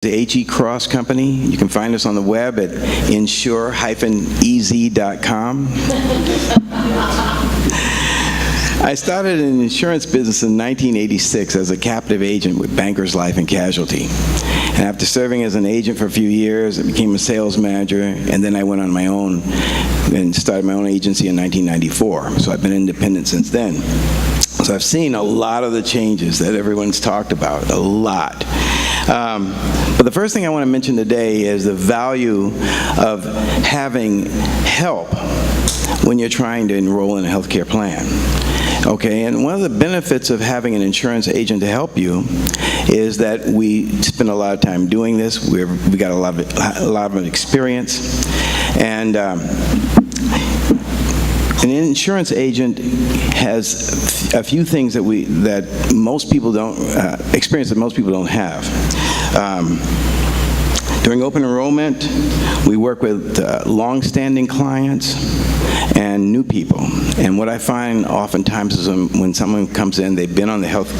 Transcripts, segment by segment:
The H.E. Cross Company. You can find us on the web at insure-ez.com. I started an insurance business in 1986 as a captive agent with Bankers Life and Casualty. And after serving as an agent for a few years, I became a sales manager, and then I went on my own and started my own agency in 1994. So I've been independent since then. So I've seen a lot of the changes that everyone's talked about, a lot. But the first thing I want to mention today is the value of having help when you're trying to enroll in a healthcare plan. Okay, and one of the benefits of having an insurance agent to help you is that we spend a lot of time doing this. We got a lot of experience, and an insurance agent has a few things that most people don't experience that most people don't have. During open enrollment, we work with long-standing clients and new people. And what I find oftentimes is when someone comes in, they've been on the health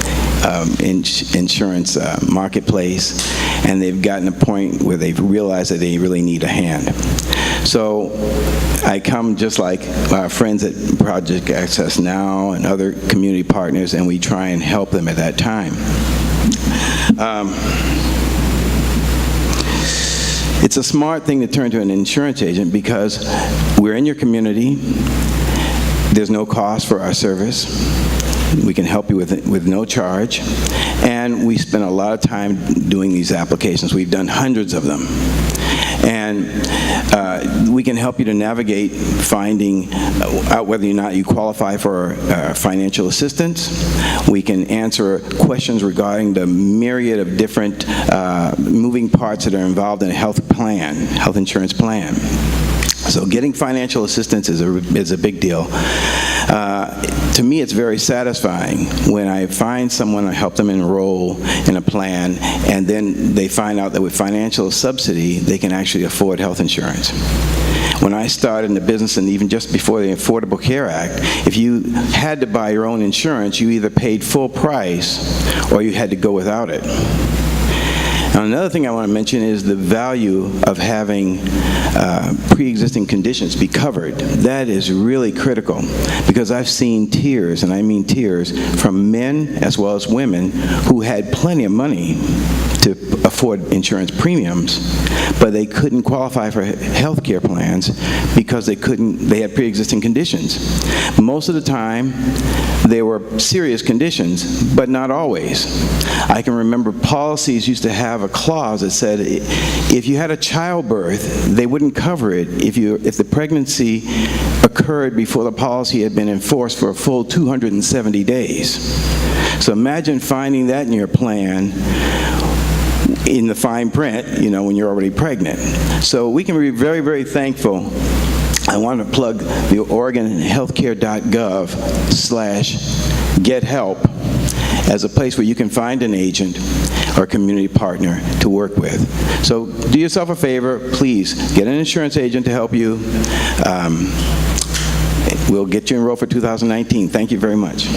insurance marketplace, and they've gotten a point where they've realized that they really need a hand. So I come just like our friends at Project Access Now and other community partners, and we try and help them at that time. It's a smart thing to turn to an insurance agent because we're in your community. There's no cost for our service. We can help you with no charge. And we spend a lot of time doing these applications. We've done hundreds of them. And we can help you to navigate finding out whether or not you qualify for financial assistance. We can answer questions regarding the myriad of different moving parts that are involved in a health insurance plan. So getting financial assistance is a big deal. To me, it's very satisfying when I find someone to help them enroll in a plan, and then they find out that with financial subsidy, they can actually afford health insurance. When I started in the business, and even just before the Affordable Care Act, if you had to buy your own insurance, you either paid full price or you had to go without it. Now, another thing I want to mention is the value of having pre-existing conditions be covered. That is really critical because I've seen tears, and I mean tears, from men as well as women who had plenty of money to afford insurance premiums, but they couldn't qualify for health care plans because they had pre-existing conditions. Most of the time, they were serious conditions, but not always. I can remember policies used to have a clause that said if you had a childbirth, they wouldn't cover it if the pregnancy occurred before the policy had been enforced for a full 270 days. So imagine finding that in your plan in the fine print, when you're already pregnant. So we can be very, very thankful. I want to plug the OregonHealthcare.gov/gethelp as a place where you can find an agent or community partner to work with. So do yourself a favor, please get an insurance agent to help you. We'll get you enrolled for 2019. Thank you very much.